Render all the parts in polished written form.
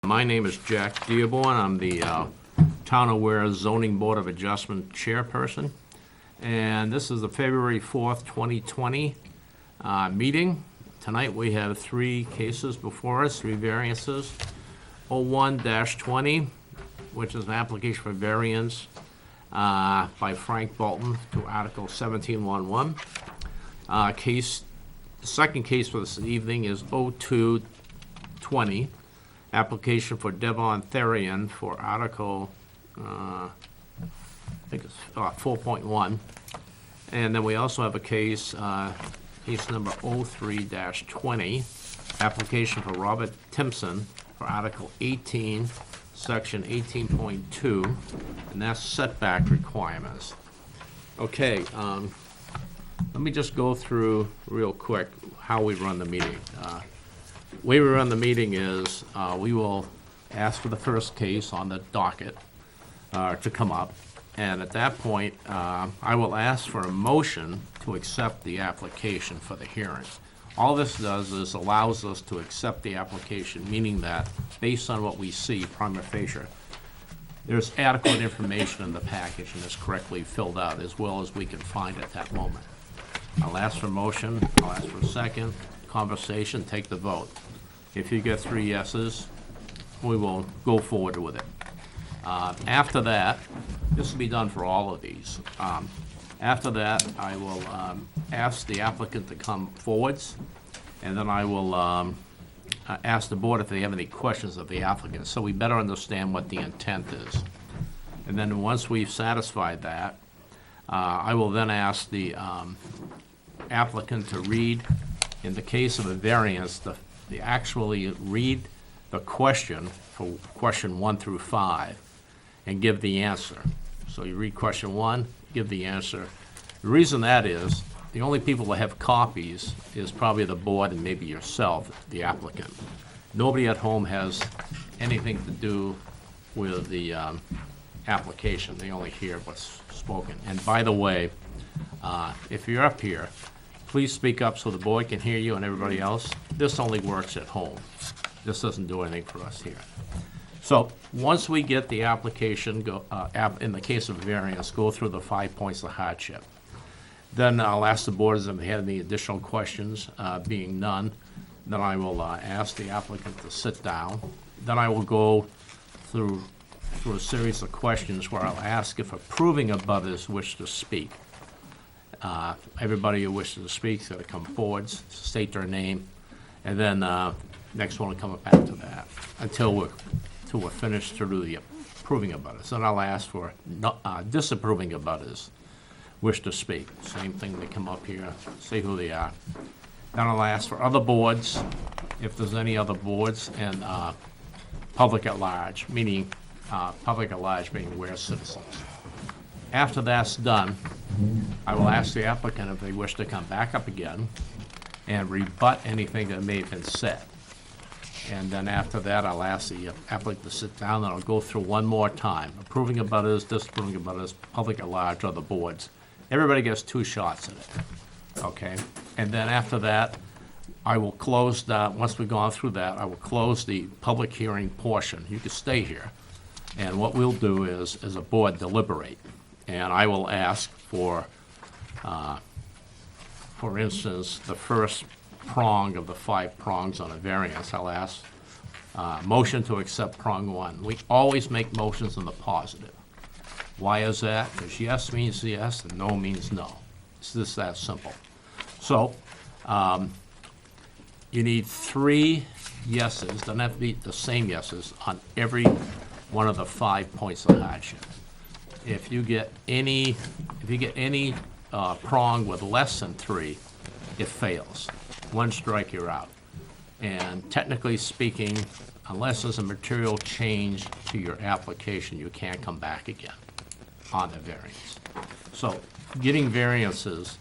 My name is Jack Dearborn. I'm the Town of Ware Zoning Board of Adjustment Chairperson. And this is the February 4th, 2020 meeting. Tonight we have three cases before us, three variances. 01-20, which is an application for variance by Frank Bolton to Article 1711. The second case for this evening is 02-20. Application for Devon Therian for Article, I think it's 4.1. And then we also have a case, case number 03-20, application for Robert Timpson for Article 18, Section 18.2, and that's setback requirements. Okay, let me just go through real quick how we run the meeting. The way we run the meeting is we will ask for the first case on the docket to come up. And at that point, I will ask for a motion to accept the application for the hearing. All this does is allows us to accept the application, meaning that based on what we see prima facie, there's adequate information in the package and is correctly filled out as well as we can find at that moment. I'll ask for a motion, I'll ask for a second, conversation, take the vote. If you get 3 yeses, we will go forward with it. After that, this will be done for all of these. After that, I will ask the applicant to come forwards, and then I will ask the board if they have any questions of the applicant, so we better understand what the intent is. And then once we've satisfied that, I will then ask the applicant to read, in the case of a variance, they actually read the question for question 1 through 5 and give the answer. So you read question 1, give the answer. The reason that is, the only people that have copies is probably the board and maybe yourself, the applicant. Nobody at home has anything to do with the application. They only hear what's spoken. And by the way, if you're up here, please speak up so the board can hear you and everybody else. This only works at home. This doesn't do anything for us here. So once we get the application, in the case of variance, go through the 5 points of hardship. Then I'll ask the board if they have any additional questions, being none. Then I will ask the applicant to sit down. Then I will go through a series of questions where I'll ask if approving abutters wish to speak. Everybody who wishes to speak is going to come forward, state their name, and then next one will come back to that until we're finished through the approving abutters. Then I'll ask for disapproving abutters wish to speak. Same thing, they come up here, say who they are. Then I'll ask for other boards, if there's any other boards, and public at large, meaning public at large being Ware citizens. After that's done, I will ask the applicant if they wish to come back up again and rebut anything that may have been said. And then after that, I'll ask the applicant to sit down, and I'll go through one more time. Approving abutters, disapproving abutters, public at large, other boards. Everybody gets 2 shots at it, okay? And then after that, I will close that. Once we've gone through that, I will close the public hearing portion. You can stay here. And what we'll do is, as a board, deliberate. And I will ask for instance, the first prong of the 5 prongs on a variance. I'll ask motion to accept prong 1. We always make motions in the positive. Why is that? Because yes means yes and no means no. It's just that simple. So you need 3 yeses, doesn't have to be the same yeses, on every one of the 5 points of hardship. If you get any prong with less than 3, it fails. 1 strike, you're out. And technically speaking, unless there's a material change to your application, you can't come back again on the variance. So getting variances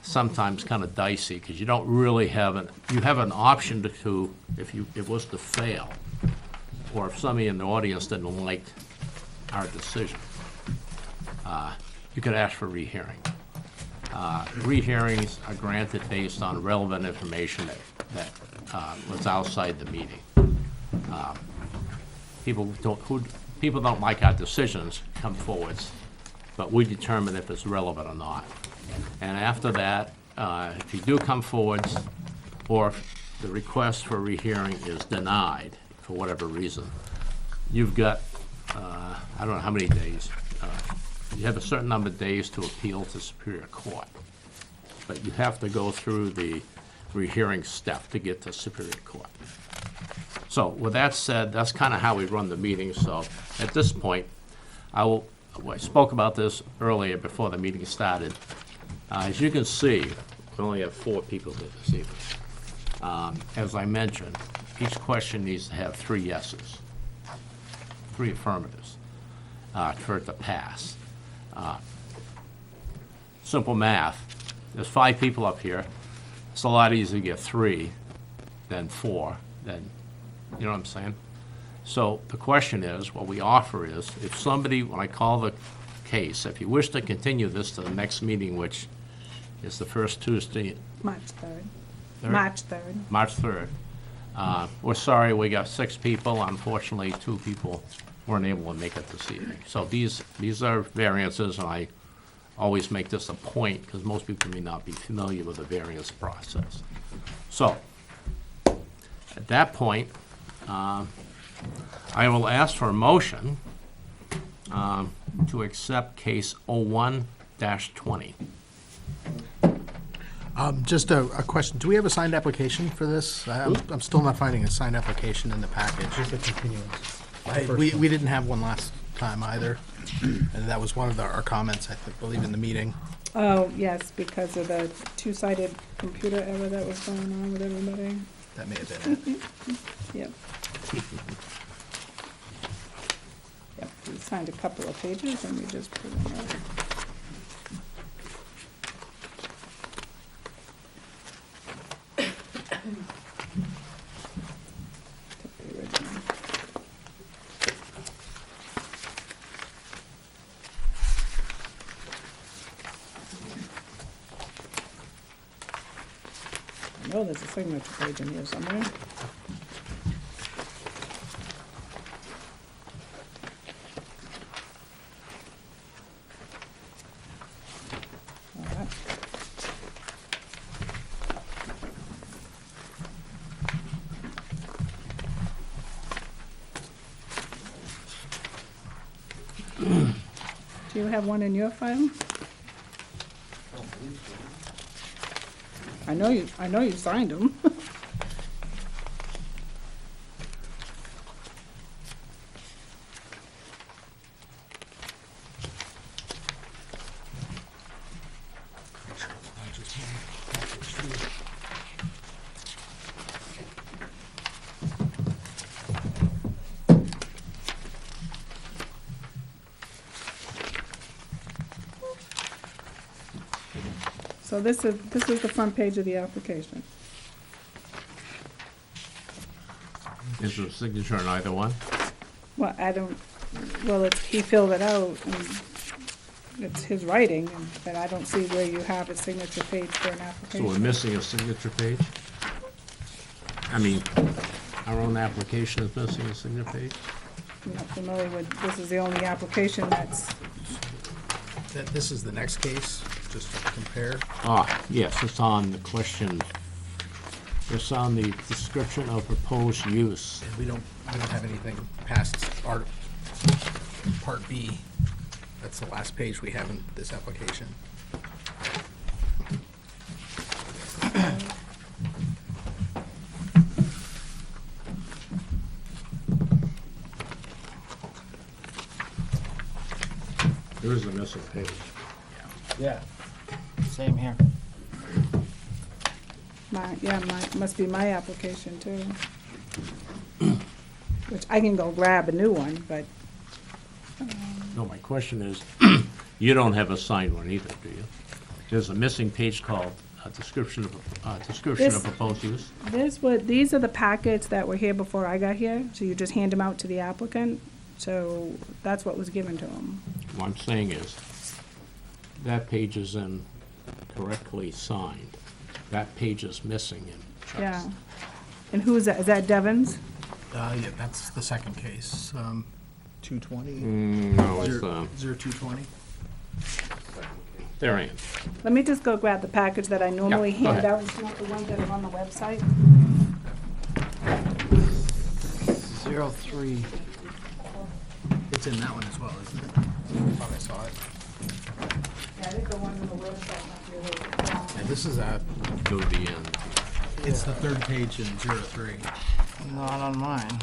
sometimes kind of dicey because you don't really have an option to if it was to fail, or if somebody in the audience didn't like our decision. You could ask for rehearing. Rehearings are granted based on relevant information that was outside the meeting. people don't like our decisions come forwards, but we determine if it's relevant or not. And after that, if you do come forwards, or if the request for rehearing is denied for whatever reason, you've got, I don't know how many days, you have a certain number of days to appeal to Superior Court. But you have to go through the rehearing step to get to Superior Court. So with that said, that's kind of how we run the meeting. So at this point, I spoke about this earlier before the meeting started. As you can see, we only have 4 people here this evening. As I mentioned, each question needs to have 3 yeses, 3 affirmatives for it to pass. Simple math. There's 5 people up here. It's a lot easier to get 3 than 4, than, you know what I'm saying? So the question is, what we offer is, if somebody, when I call the case, if you wish to continue this to the next meeting, which is the first Tuesday. March 3rd. Third? March 3rd. March 3rd. We're sorry, we got 6 people. Unfortunately, 2 people weren't able to make it this evening. So these are variances, and I always make this a point, because most people may not be familiar with the variance process. So, at that point, I will ask for a motion to accept case 01-20. Just a question. Do we have a signed application for this? I'm still not finding a signed application in the package. Just a continuance. We didn't have one last time either. And that was one of our comments, believe, in the meeting. Oh, yes, because of the 2-sided computer error that was going on with everybody. That may have been it. Yep. Yep, we signed a couple of pages and we just put them out. Took the original. I know there's a signature page in here somewhere. All right. Do you have one in your file? I know you signed them. So this is the front page of the application. Is there a signature on either one? Well, he filled it out, and it's his writing, but I don't see where you have a signature page for an So we're application. missing a signature page? I mean, our own application is missing a signature page? I'm not familiar with, this is the only application that's, This is the next case, just to compare. Yes, it's on the question, it's on the description of proposed use. We don't have anything past Part B. That's the last page we have in this application. There is a missing page. Yeah, same here. must be my application too. Which I can go grab a new one, but, No, my question is, you don't have a signed one either, do you? There's a missing page called description This- of proposed use. these are the packets that were here before I got here, so you just hand them out to the applicant. So that's what was given to him. What I'm saying is, that page is incorrectly signed. That page is missing in Chuck's. Yeah. And who is that? Is that Devon's? Yeah, that's the second case. 220? No, it's, 0220? Therian. Let me just go grab the package that I normally go hand ahead. out. It's not the ones that are on the website. 03. It's in that one as well, isn't it? I thought I saw it. Yeah, I think the one on the website might be a little. Yeah, this is Go to the end. it's the third page in 03. Not on mine.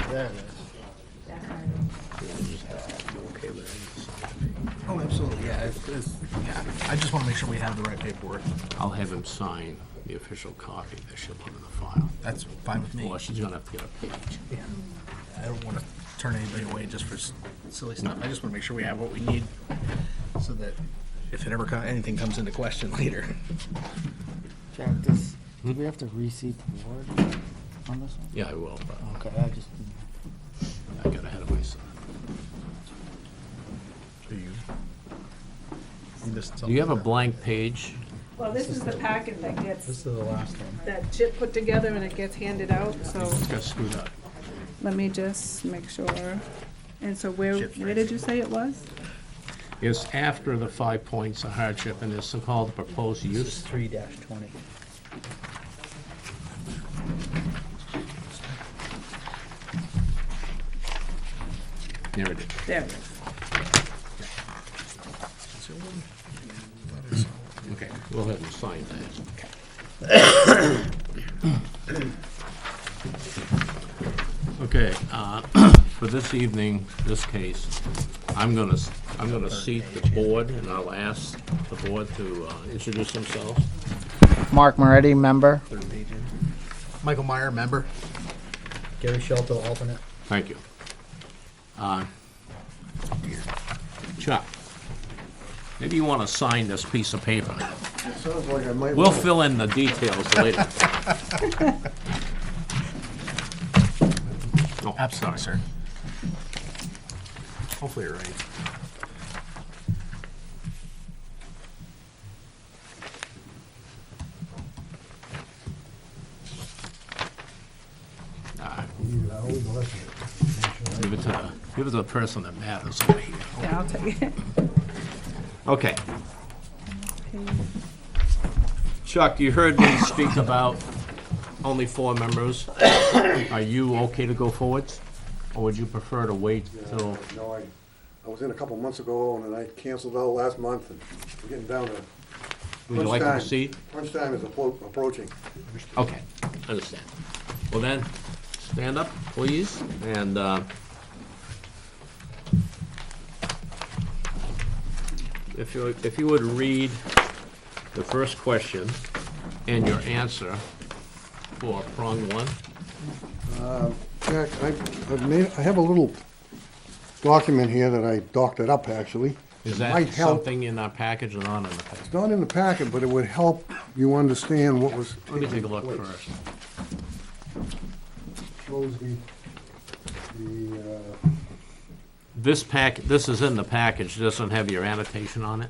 There it is. Okay with it. Oh, absolutely, yeah. Yeah. I just want to make sure we have the right paperwork. I'll have him sign the official copy that she'll put in the file. That's fine with me. Well, she's gonna have to get a page. I don't want to turn anybody away just for silly stuff. I just want to make sure we have what we need so that if it ever anything comes into question later. Jack, do we have to reseat the board on this one? Yeah, I will, but Okay, I just, I got ahead of myself. Do you have a blank page? Well, this is the packet that this gets, is the last one. that Chip put together and it gets handed out, so Got screwed up. let me just make sure. And so where did you say it was? It's after the 5 points of hardship, and it's called proposed This use. is 3-20. There it is. There it is. Okay, we'll have him sign that. Okay, for this evening, this case, I'm gonna seat the board, and I'll ask the board to introduce themselves. Mark Moretti, member. Third page in. Michael Meyer, member. Gary Shelto, alternate. Thank you. Chuck, maybe you want to sign this piece of paper. Sounds like I might. We'll fill in the details later. Oh, Absolutely, sir. Hopefully you're right. Give it to the person that matters over here. Yeah, I'll take it. Okay. Chuck, you heard me speak about only 4 members. Are you okay to go forwards? Or would you prefer to wait till, No, I was in a couple months ago and then I canceled out last month and we're getting down to. would you like to crunch time. proceed? Crunch time is approaching. Okay, understand. Well then, stand up, please, and, if you would read the first question and your answer for prong 1. Jack, I have a little document here that I doctored up, actually. Is Might that help. something in our package or not in the package? It's not in the packet, but it would help you understand what was. Let me take a taking look place. first. Shows This is in the package, doesn't have your annotation on it?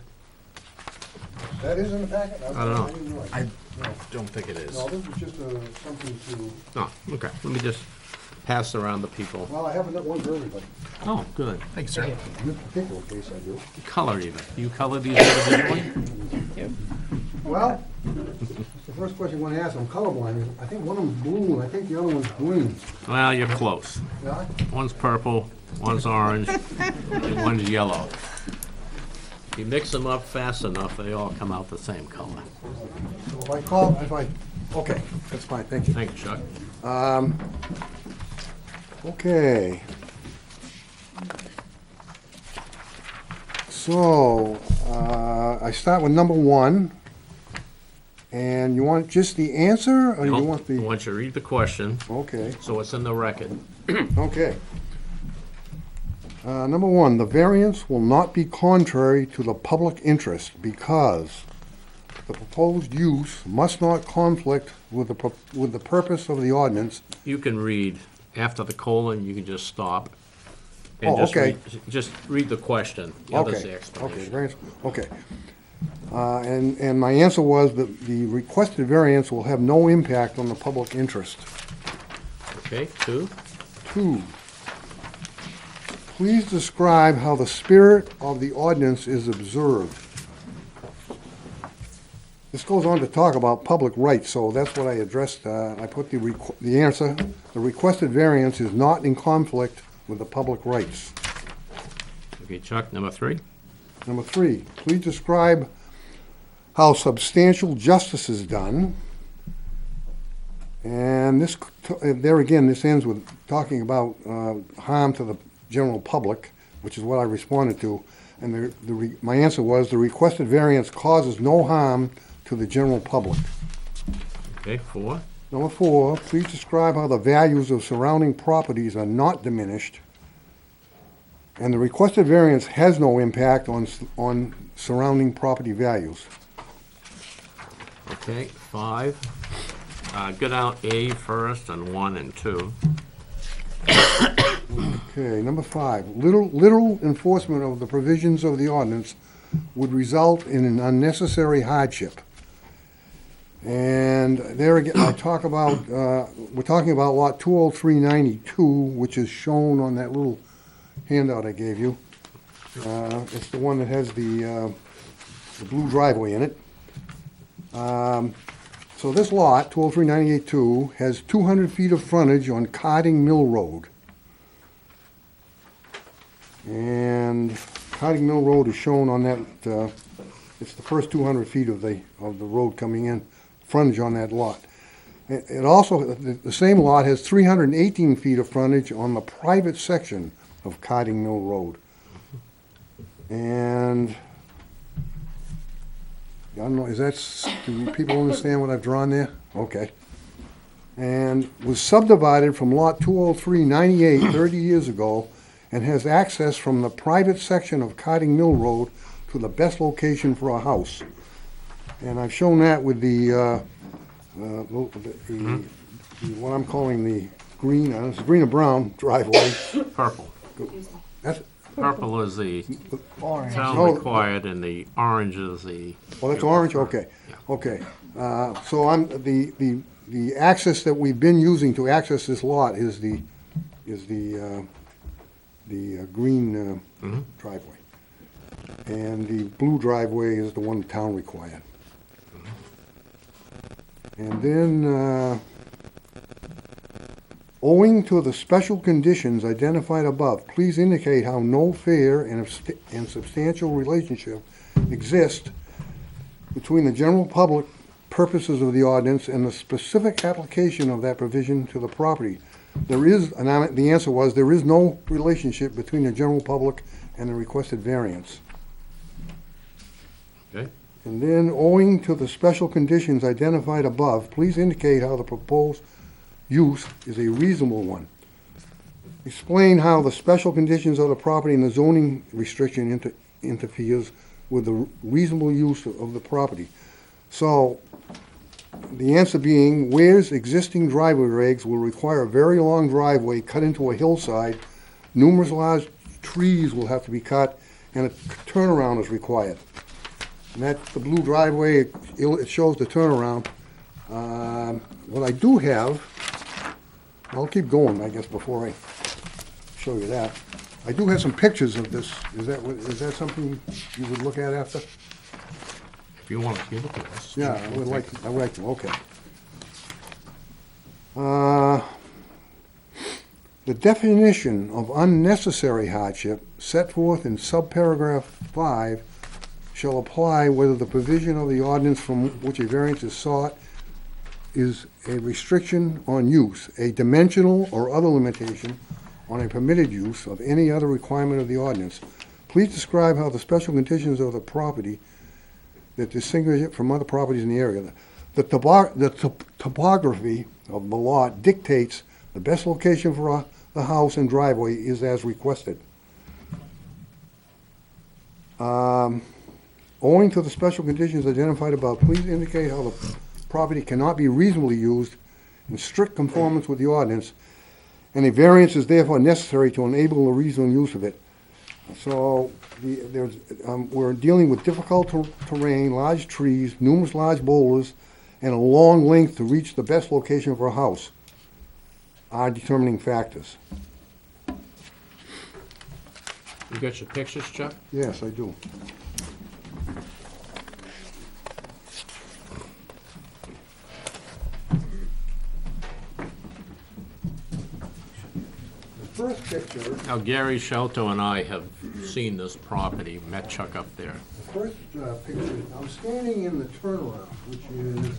that is in the packet? I don't know. didn't realize. I No. don't think it is. No, this was just something to, Oh, okay, let me just pass around the people. well, I have another one for everybody. Oh, good. Thanks, sir. In this particular case, I do. Color even. You color these individually? Well, the first question I'm gonna ask, I'm colorblind. I think one of them's blue, and I think the other one's green. Well, you're close. Yeah? One's purple, one's orange, and one's yellow. If you mix them up fast enough, they all come out the same color. So okay, that's fine, thank you. Thank you, Chuck. Okay. So, I start with number 1. And you want just the answer, or you want I the, want you to read the question, okay. so it's in the record. Okay. Number 1, the variance will not be contrary to the public interest because the proposed use must not conflict with the purpose of the ordinance. You can read, after the colon, you can just stop. and Oh, just okay. Just read the question. The other's the Okay, explanation. variance, okay. And my answer was that the requested variance will have no impact on the public interest. Okay, 2. 2, please describe how the spirit of the ordinance is observed. This goes on to talk about public rights, so that's what I addressed. I put the answer, the requested variance is not in conflict with the public rights. Okay, Chuck, number 3. Number 3, please describe how substantial justice is done. And this, there again, this ends with talking about harm to the general public, which is what I responded to. And my answer was, the requested variance causes no harm to the general public. Okay, 4. Number 4, please describe how the values of surrounding properties are not diminished, and the requested variance has no impact on surrounding property values. Okay, 5. Go down A first and 1 and 2. Okay, number 5, literal enforcement of the provisions of the ordinance would result in an unnecessary hardship. And there again, I talk about, we're talking about lot 20392, which is shown on that little handout I gave you. It's the one that has the blue driveway in it. So this lot, 20398-2, has 200 feet of frontage on Carding Mill Road. And Carding Mill Road is shown on that, it's the first 200 feet of the road coming in, frontage on that lot. It also, the same lot has 318 feet of frontage on the private section of Carding Mill Road. And, I don't know, do people understand what I've drawn there? Okay. And was subdivided from lot 20398 30 years ago, and has access from the private section of Carding Mill Road to the best location for a house. And I've shown that with what I'm calling the green, it's green and brown driveway. Purple. That's, Purple is the Orange. town Oh. required, and the orange is the... oh, that's orange, okay, okay. So the access that we've been using to access this lot is the green driveway. And the blue driveway is the one the town required. And then, owing to the special conditions identified above, please indicate how no fair and substantial relationship exists between the general public purposes of the ordinance and the specific application of that provision to the property. There is, and the answer was, there is no relationship between the general public and the requested variance. Okay, And then, owing to the special conditions identified above, please indicate how the proposed use is a reasonable one. Explain how the special conditions of the property and the zoning restriction interferes with the reasonable use of the property. So, the answer being, where's existing driveway regs will require a very long driveway cut into a hillside, numerous large trees will have to be cut, and a turnaround is required. And that's the blue driveway, it shows the turnaround. What I do have, I'll keep going, I guess, before I show you that. I do have some pictures of this. Is that something you would look at after? if you want to give it to us. Yeah, I would like to, okay. The definition of unnecessary hardship set forth in subparagraph 5 shall apply whether the provision of the ordinance from which a variance is sought is a restriction on use, a dimensional or other limitation on a permitted use of any other requirement of the ordinance. Please describe how the special conditions of the property that distinguish it from other properties in the area. The topography of the lot dictates the best location for the house and driveway is as requested. Owing to the special conditions identified above, please indicate how the property cannot be reasonably used in strict conformance with the ordinance, and a variance is therefore necessary to enable the reasonable use of it. So we're dealing with difficult terrain, large trees, numerous large boulders, and a long length to reach the best location for a house are determining factors. You got your pictures, Chuck? Yes, I do. The first picture, Now, Gary Shelto and I have seen this property, met Chuck up there. the first picture, I'm standing in the turnaround, which is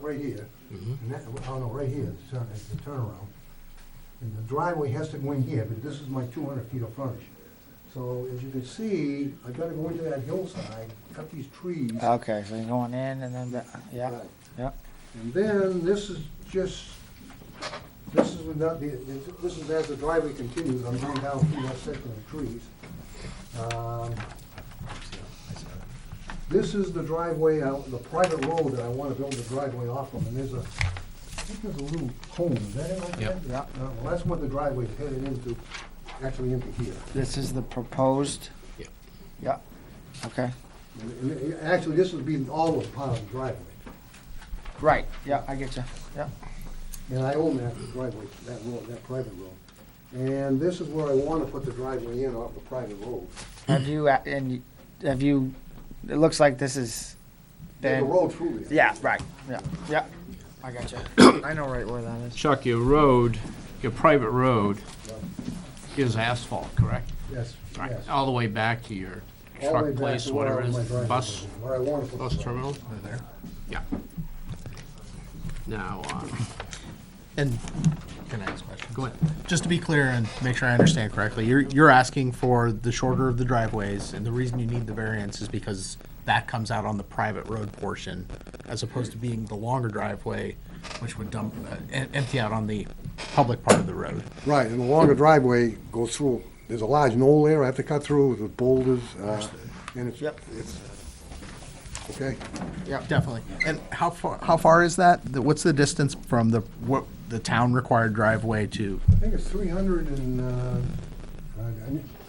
right here. And that, oh no, right here, it's the turnaround. And the driveway has to go in here, but this is my 200 feet of frontage. So as you can see, I gotta go into that hillside, cut these trees. Okay, so you're going in and then, yeah, Right. yeah. And then this is just, this is without the, this is as the driveway continues, I'm going down through that section of trees. This is the driveway, the private road that I wanna build the driveway off of, and there's a, I think there's a little cone, is that it right there? Yep. Yeah. Well, that's what the driveway's headed into, actually into here. This is the proposed? Yeah. Yeah, okay. And actually, this would be all of part of the driveway. Right, yeah, I get you, yeah. And I own that driveway, that road, that private road. And this is where I want to put the driveway in off the private road. Have you, it looks like this is, There's a then, road through there. yeah, right, yeah, yeah. I got you. I know right where that is. Chuck, your road, your private road is asphalt, correct? Yes, Right, yes. all the way back to your All the way truck back place, to whatever it wherever my is, driveway bus, is, Where I want to put bus the driveway. terminal? Over there. Yeah. Now, And can I ask questions? go ahead. Just to be clear and make sure I understand correctly, you're asking for the shorter of the driveways, and the reason you need the variance is because that comes out on the private road portion, as opposed to being the longer driveway, which would dump, empty out on the public part of the road. Right, and the longer driveway goes through, there's a large knoll there I have to cut through with boulders, and it's, Yep. it's, okay? Yeah, definitely. And how far is that? What's the distance from the town required driveway to? I think it's 300 and,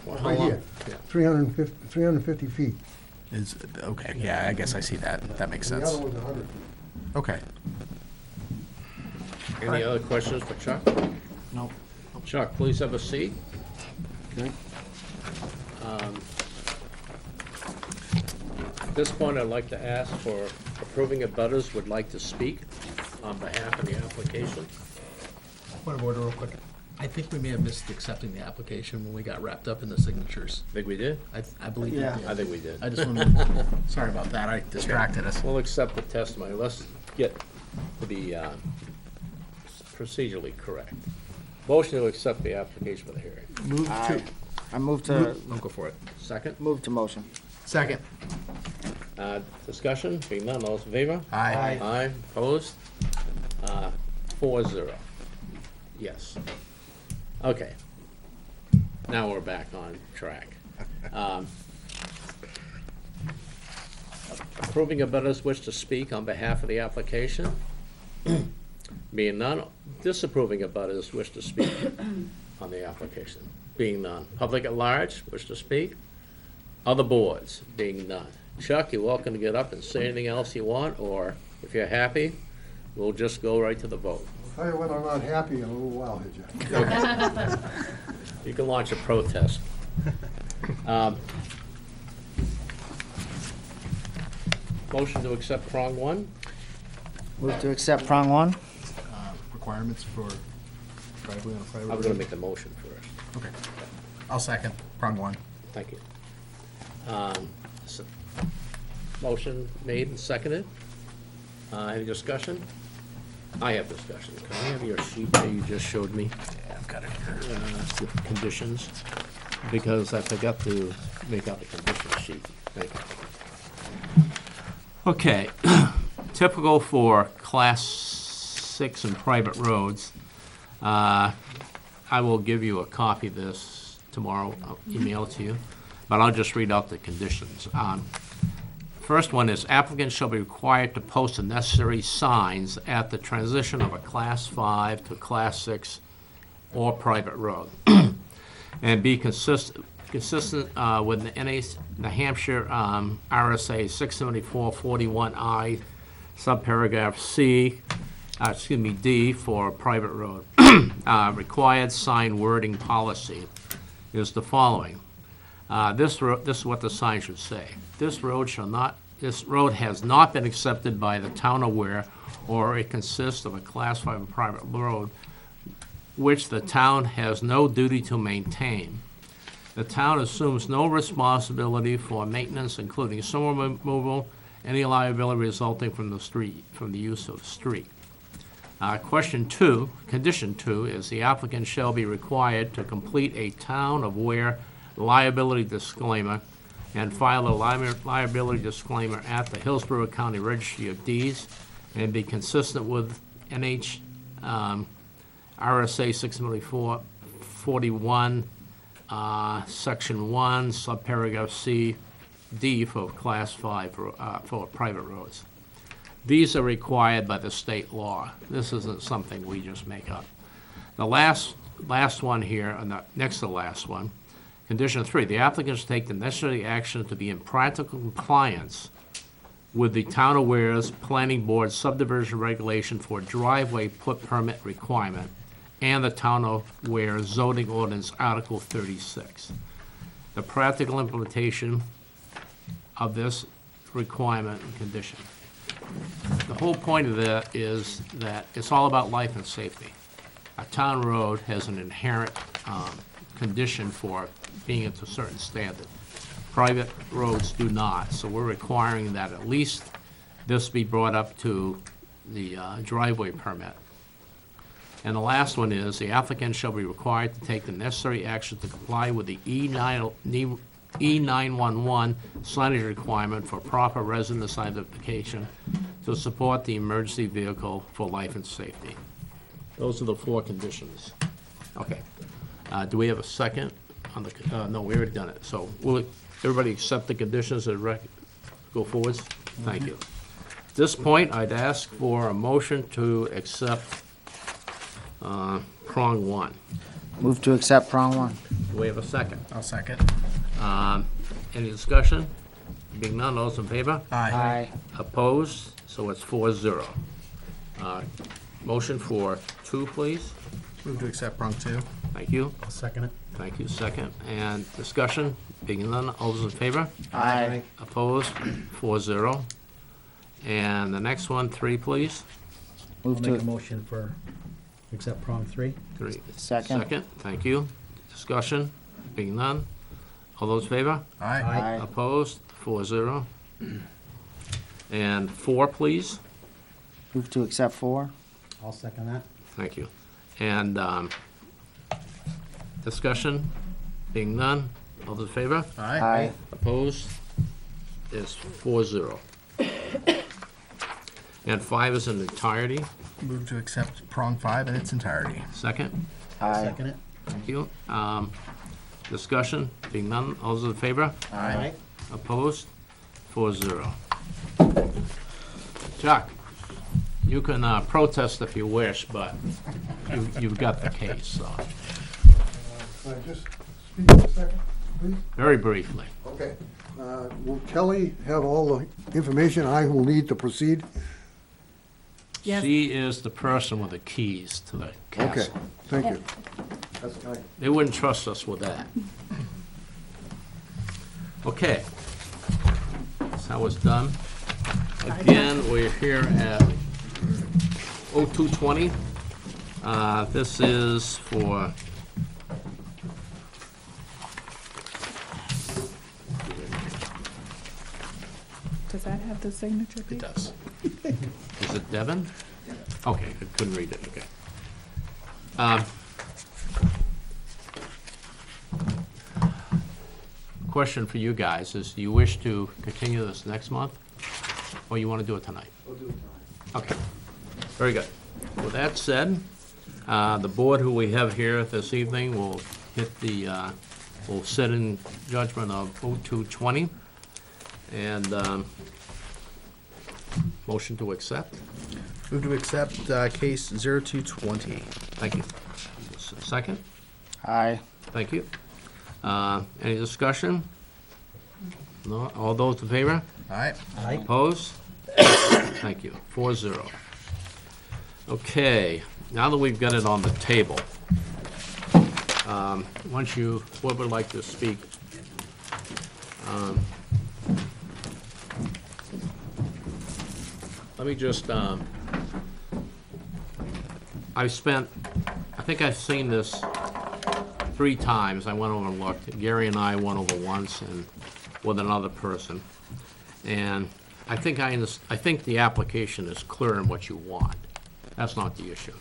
Well, how right long? here, Yeah. 350 feet. Is, okay, yeah, I guess I see that. That makes And the sense. other one's 100 feet. Okay. Any other questions for Chuck? Nope. Chuck, please have a seat. Okay. At this point, I'd like to ask for approving of butters would like to speak on behalf of the application. Point of order real quick. I think we may have missed accepting the application when we got wrapped up in the signatures. Think we did? I believe we Yeah. did. I think we did. I just want to, sorry about that, I distracted us. We'll accept the testimony. Let's get to be procedurally correct. Motion to accept the application for the hearing. Move to, I move to, I'll go for it. Second, move to motion. Second. discussion, being none, all those in favor? Aye. Aye, opposed? 4-0. Yes. Okay. Now we're back on track. Approving of butters wish to speak on behalf of the application? Being none, disapproving of butters wish to speak on the application? Being none. Public at large wish to speak? Other boards? Being none. Chuck, you're welcome to get up and say anything else you want, or if you're happy, we'll just go right to the vote. Tell you what, I'm not happy in a little while, Jack. You can launch a protest. Motion to accept prong one? Move to accept prong one? Requirements for driveway on a private road? I'm gonna make the motion first. Okay. I'll second, prong one. Thank you. So, motion made and seconded. Any discussion? I have discussion. Can I have your sheet that you just showed me? Yeah, I've got it here. With conditions, because I forgot to make out the condition sheet. Thank you. Okay, typical for Class 6 and private roads. I will give you a copy of this tomorrow, I'll email it to you, but I'll just read out the conditions. First one is applicant shall be required to post the necessary signs at the transition of a Class 5 to Class 6 or private road, and be consistent consistent with the New Hampshire RSA 674-41I, subparagraph D for private road. Required sign wording policy is the following. This is what the sign should say. This road has not been accepted by the town of Ware, or it consists of a Class 5 private road, which the town has no duty to maintain. The town assumes no responsibility for maintenance, including snow removal, any liability resulting from the use of the street. Condition 2 is the applicant shall be required to complete a town of Ware liability disclaimer and file a liability disclaimer at the Hillsborough County Registry of Deeds and be consistent with RSA 674-41, Section 1, subparagraph D for Class 5 for private roads. These are required by the state law. This isn't something we just make up. The last one here, next to the last one, Condition 3, the applicant should take the necessary action to be in practical compliance with the Town of Ware's Planning Board subdivision regulation for driveway permit requirement and the Town of Ware zoning ordinance Article 36. The practical implementation of this requirement and condition. The whole point of that is that it's all about life and safety. A town road has an inherent condition for being at a certain standard. Private roads do not, so we're requiring that at least this be brought up to the driveway permit. And the last one is, the applicant shall be required to take the necessary action to comply with the E911 signage requirement for proper residence identification to support the emergency vehicle for life and safety. Those are the 4 conditions. Okay. Do we have a second on the, no, we already done it. So will everybody accept the conditions and go forwards? Thank you. At this point, I'd ask for a motion to accept prong 1. Move to accept prong 1. Do we have a second? I'll second. Any discussion? Being none, all those in favor? Aye. Opposed? So it's 4-0. Motion for 2, please. Move to accept prong 2. Thank you. I'll second it. Thank you. Second. And discussion? Being none, all those in favor? Aye. Opposed? 4-0. And the next one, 3, please. Move I'll make a to motion for, accept prong 3. 3. second. Second. Thank you. Discussion? Being none, all those in favor? Aye. Aye. Opposed? 4-0. And 4, please. Move to accept 4. I'll second that. Thank you. And discussion? Being none, all those in favor? Aye. Opposed? Is 4-0. And 5 is in entirety. Move to accept prong 5 in its entirety. Second? Aye. Second it. Thank you. Discussion? Being none, all those in favor? Aye. Opposed? 4-0. Chuck, you can protest if you wish, but you've got the case, so, Can I just speak for a second, please? very briefly. Okay. Will Kelly have all the information I will need to proceed? Yes. She is the person with the keys to the Okay, castle. thank you. That's kind. They wouldn't trust us with that. Okay. That's how it's done. Again, we're here at 0220. This is for Does that have the signature It page? does. Is it Devon? Okay, I couldn't read it, okay. Question for you guys is, do you wish to continue this next month? Or you want to do it tonight? We'll do it tonight. Okay, very good. With that said, the board who we have here this evening will will sit in judgment of 0220. And motion to accept. Move to accept case 0220. Thank you. Second? Aye. Thank you. Any discussion? No, all those in favor? All right. Aye. Opposed? Thank you, 4-0. Okay, now that we've got it on the table, what would like to speak? Let me just, I think I've seen this 3 times. I went over and looked. Gary and I went over once and with another person. And I think the application is clear in what you want. That's not the issue.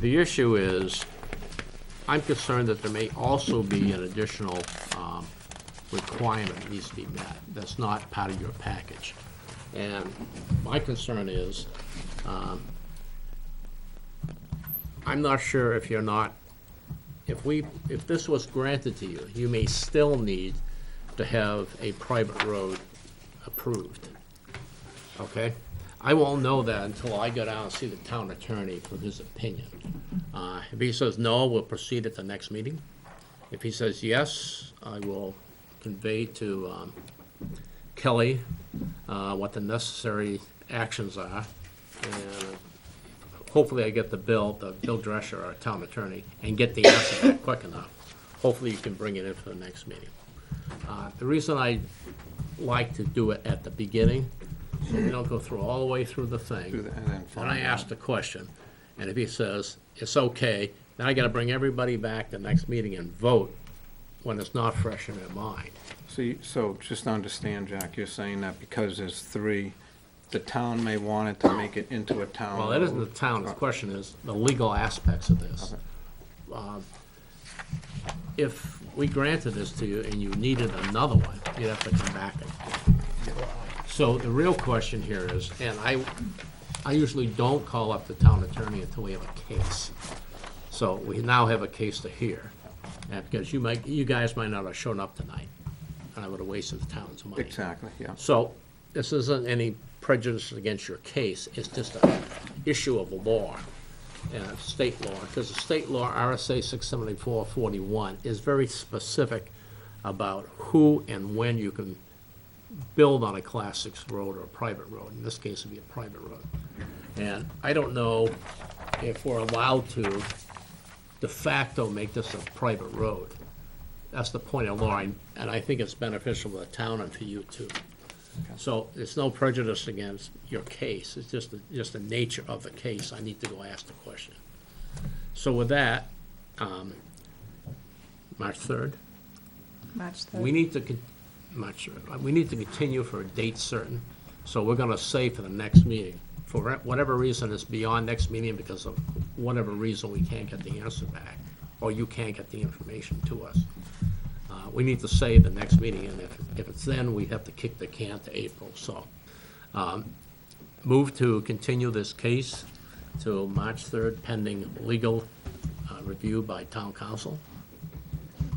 The issue is, I'm concerned that there may also be an additional requirement that needs to be met that's not part of your package. And my concern is, I'm not sure if this was granted to you, you may still need to have a private road approved. Okay? I won't know that until I go down and see the town attorney for his opinion. If he says no, we'll proceed at the next meeting. If he says yes, I will convey to Kelly what the necessary actions are. And hopefully I get Bill Drescher, our town attorney, and get the answer back quick enough. Hopefully you can bring it in for the next meeting. The reason I like to do it at the beginning, so we don't go through all the way through the thing. Then I ask the question, and if he says it's okay, then I gotta bring everybody back the next meeting and vote when it's not fresh in their mind. So just to understand, Jack, you're saying that because there's 3, the town may want it to make it into a town Well, that isn't the road? town, the question is the legal aspects of this. If we granted this to you and you needed another one, you'd have to come back and. So the real question here is, and I usually don't call up the town attorney until we have a case. So we now have a case to hear, and because you guys might not have shown up tonight, and I would have wasted the town's money. Exactly, yeah. So this isn't any prejudice against your case, it's just an issue of law, state law, because the state law, RSA 674-41, is very specific about who and when you can build on a Class 6 road or a private road. In this case, it'd be a private road. And I don't know if we're allowed to de facto make this a private road. That's the point of law, and I think it's beneficial to the town and for you too. So it's no prejudice against your case, it's just the nature of the case. I need to go ask the question. So with that, March 3rd, March 3rd. we need to continue for a date certain. So we're gonna say for the next meeting, for whatever reason it's beyond next meeting because of whatever reason we can't get the answer back, or you can't get the information to us. We need to say the next meeting, and if it's then, we have to kick the can to April, so. Move to continue this case to March 3rd pending legal review by town council.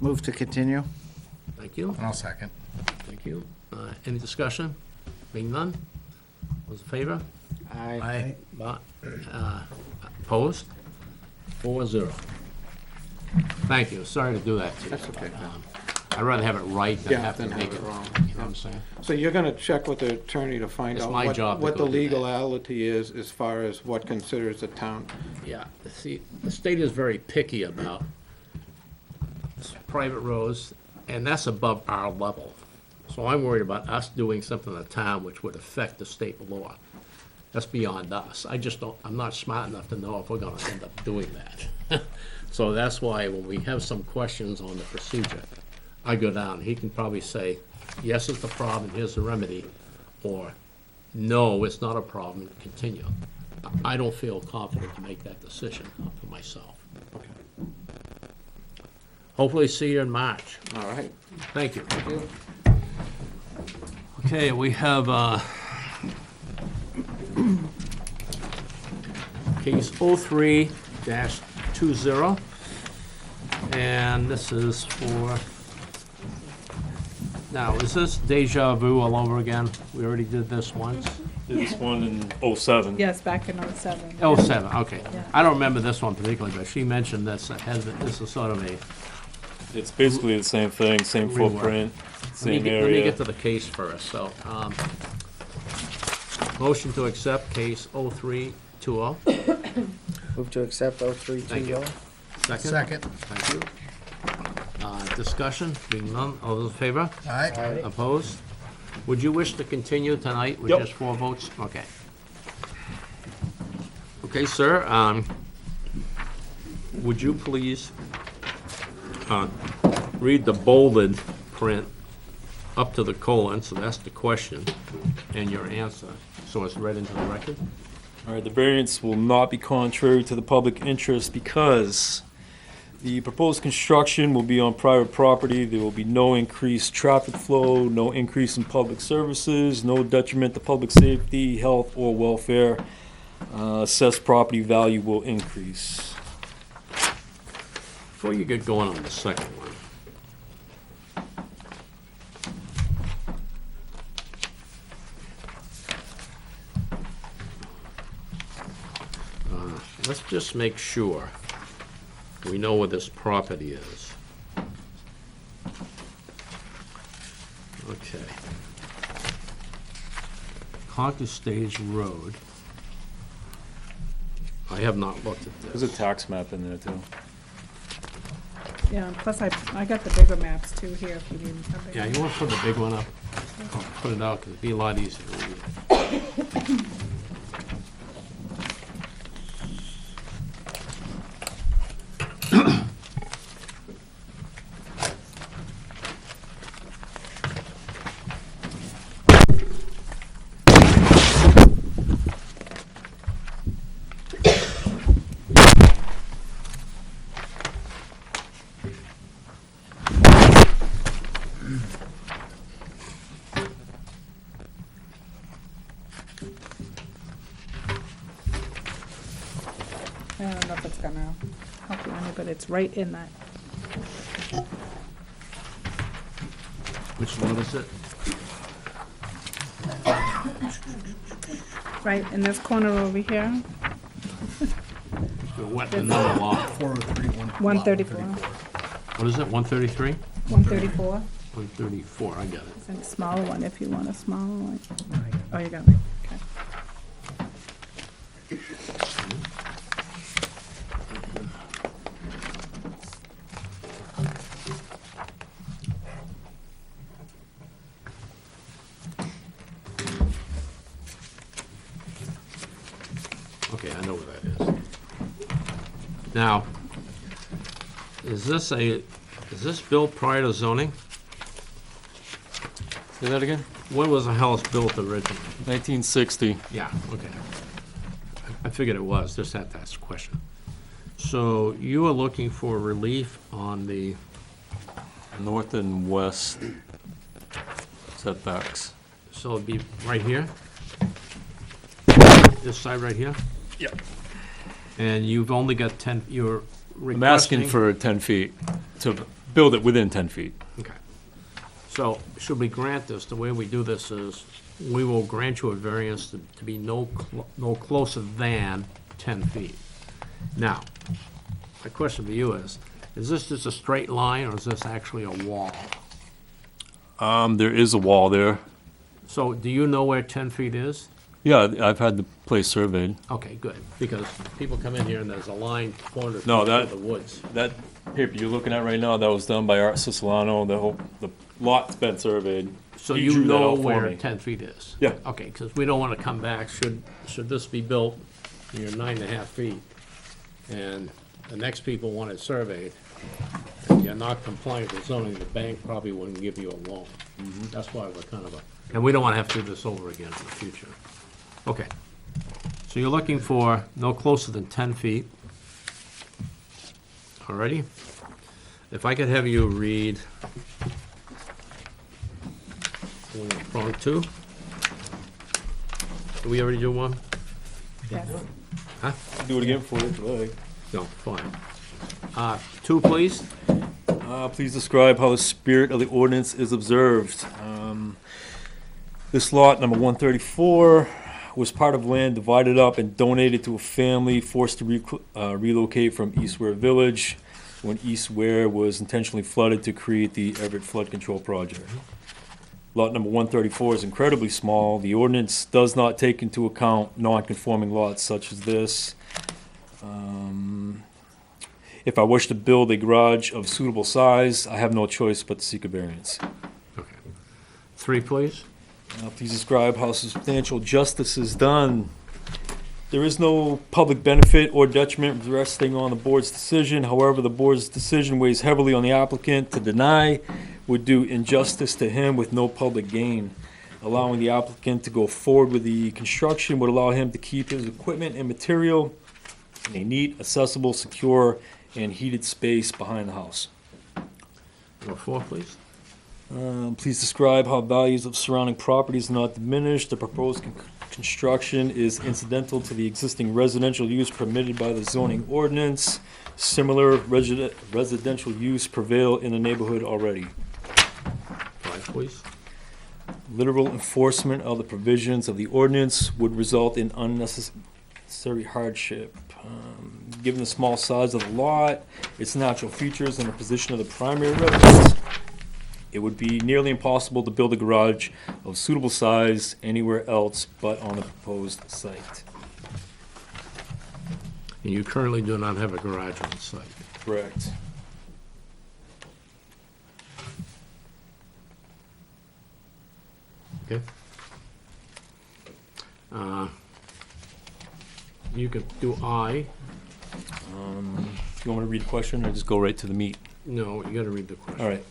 Move to continue? Thank you, And I'll second. thank you. Any discussion? Being none? Those in favor? Aye. Opposed? 4-0. Thank you, sorry to do that to you. That's okay. I'd rather have it right than Yeah, have to than have make it it wrong. wrong, you know what I'm saying? So you're gonna check with the attorney to find It's out my job to what go the do that. legality is as far as what considers a town? Yeah, see, the state is very picky about private roads, and that's above our level. So I'm worried about us doing something in the town which would affect the state law. That's beyond us. I'm not smart enough to know if we're gonna end up doing that. So that's why when we have some questions on the procedure, I go down, he can probably say, yes, it's a problem, here's the remedy, or no, it's not a problem, continue. I don't feel confident to make that decision for myself. Hopefully see you in March. All right. Thank you. Okay, we have, case 03-20, and this is for, now, is this deja vu all over again? We already did this once? This one in '07. Yes, back in '07. Oh, 07, okay. Yeah. I don't remember this one particularly, but she mentioned this, this is sort of It's basically the same thing, same Rework. footprint, Let me same get- Let me area. get to the case first, so, motion to accept case 0320. Move to accept Thank you. 0320. Second? Thank you. Discussion, being none, all those in favor? Aye. Opposed? Would you wish to continue tonight with Yep. just 4 votes? Okay. Okay, sir, would you please read the bolded print up to the colon, so that's the question, and your answer, so it's read into the record? All right, the variance will not be contrary to the public interest because the proposed construction will be on private property. There will be no increased traffic flow, no increase in public services, no detriment to public safety, health, or welfare. Assessed property value will increase. Before you get going on the second one, let's just make sure we know where this property is. Okay. Concord Stage Road. I have not looked at this. There's a tax map in there too. Yeah, and plus I got the bigger maps too here if you need something. Yeah, you want to put the big one up? I'll put it out, because it'd be a lot easier to read. I don't know if it's gonna help you any, but it's right in that, Which one is it? right in this corner over here, The wetland number lot. 403, 134. What is it, 133? 134. 134, I got it. And a smaller one if you want a smaller one. Oh, you got me, okay. Okay, I know where that is. Now, is this built prior to zoning? Say that again? When was the house built originally? 1960. Yeah, okay. I figured it was, just had to ask the question. So you are looking for relief on the, North and west setbacks. so it'd be right here? This side right here? Yep. And you've only got 10, you're requesting? I'm asking for 10 feet, to build it within 10 feet. Okay. So, should we grant this, the way we do this is, we will grant you a variance to be no closer than 10 feet. Now, my question for you is this just a straight line, or is this actually a wall? There is a wall there. So, do you know where 10 feet is? Yeah, I've had the place surveyed. Okay, good, because people come in here and there's a line 400 feet No, through the woods. That paper you're looking at right now, that was done by Art Siciliano. The lot's been surveyed. So He you drew that know out for where me. 10 feet is? Yeah. Okay, because we don't want to come back, should this be built, you're 9.5 feet, and the next people want it surveyed, and you're not compliant with zoning, the bank probably wouldn't give you a loan. That's why we're kind of and we don't want to have to do this over again in the future. Okay. So you're looking for no closer than 10 feet. Alrighty? If I could have you read prong 2. Did we already do 1? Yes. Do it again for you if you like. No, fine. 2, please. Please describe how the spirit of the ordinance is observed. This lot, number 134, was part of land divided up and donated to a family forced to relocate from East Ware Village. when East Ware was intentionally flooded to create the Everett Flood Control Project. Lot number 134 is incredibly small. The ordinance does not take into account non-conforming lots such as this. If I wish to build a garage of suitable size, I have no choice but to seek a variance. Okay. 3, please. Please describe how substantial justice is done. There is no public benefit or detriment resting on the board's decision. However, the board's decision weighs heavily on the applicant. To deny would do injustice to him with no public gain. Allowing the applicant to go forward with the construction would allow him to keep his equipment and material in a neat, accessible, secure, and heated space behind the house. Number 4, please. Please describe how values of surrounding properties are not diminished. The proposed construction is incidental to the existing residential use permitted by the zoning ordinance. Similar residential use prevail in the neighborhood already. 5, please. Literal enforcement of the provisions of the ordinance would result in unnecessary hardship. Given the small size of the lot, its natural features, and the position of the primary residence, it would be nearly impossible to build a garage of suitable size anywhere else but on the proposed site. And you currently do not have a garage on site. Correct. Okay. You can do I. You want me to read the question or just go right to the meat? No, you gotta read the question. All right.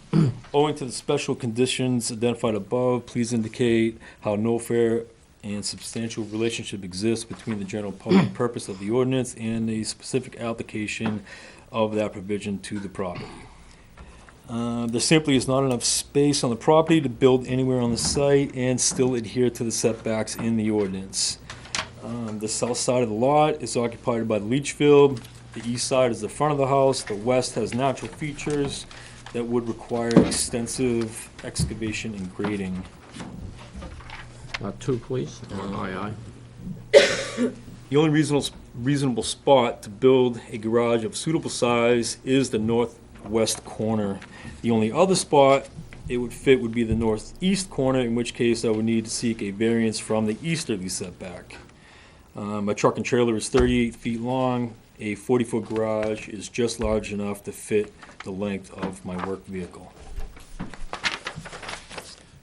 Owing to the special conditions identified above, please indicate how no fair and substantial relationship exists between the general public purpose of the ordinance and the specific application of that provision to the property. There simply is not enough space on the property to build anywhere on the site and still adhere to the setbacks in the ordinance. The south side of the lot is occupied by the leach field. The east side is the front of the house. The west has natural features that would require extensive excavation and grading. 2, please. Aye. The only reasonable spot to build a garage of suitable size is the northwest corner. The only other spot it would fit would be the northeast corner, in which case I would need to seek a variance from the easterly setback. My truck and trailer is 38 feet long. A 40-foot garage is just large enough to fit the length of my work vehicle.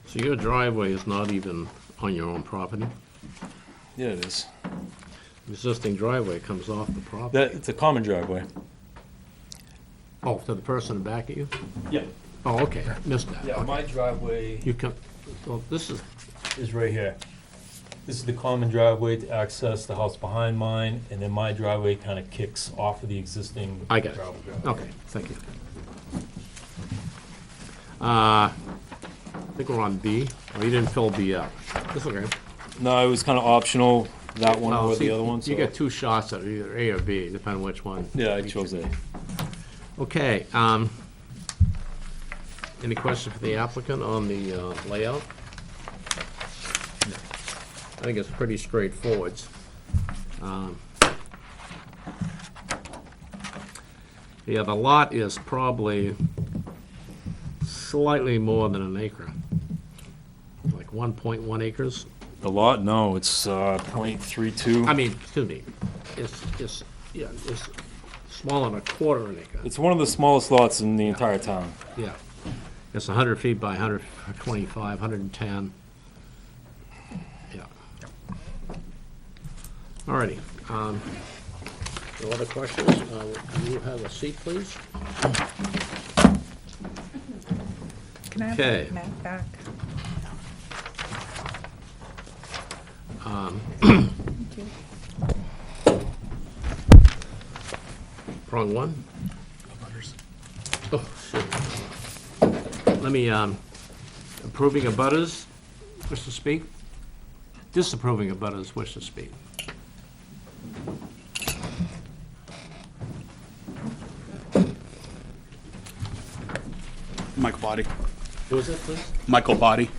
So your driveway is not even on your own property? Yeah, it is. Existing driveway comes off the property. It's a common driveway. Oh, to the person in back of you? Yeah. Oh, okay, missed that. Yeah, my driveway You come, well, this is, is right here. This is the common driveway to access the house behind mine, and then my driveway kind of kicks off of the existing I got it. gravel driveway. Okay, thank you. I think we're on B. Oh, you didn't fill B out. That's okay. No, it was kind of optional, that one Well, or see, the other one, You so. get 2 shots at either A or B, depending which one. Yeah, I chose A. Okay, any question for the applicant on the layout? I think it's pretty straightforward. Yeah, the lot is probably slightly more than an acre, like 1.1 acres. The lot, no, it's .32. I mean, excuse me, it's smaller than a quarter an acre. It's one of the smallest lots in the entire town. Yeah, it's 100 feet by 125, 110. Yeah. All righty. No other questions? You have a seat, please. Can I have Okay. that map back? Thank you. Wrong one? Oh, shit. Let me, approving of butters, wish to speak? Disapproving of butters, wish to speak. Michael Body. Who is it, please? Michael Body.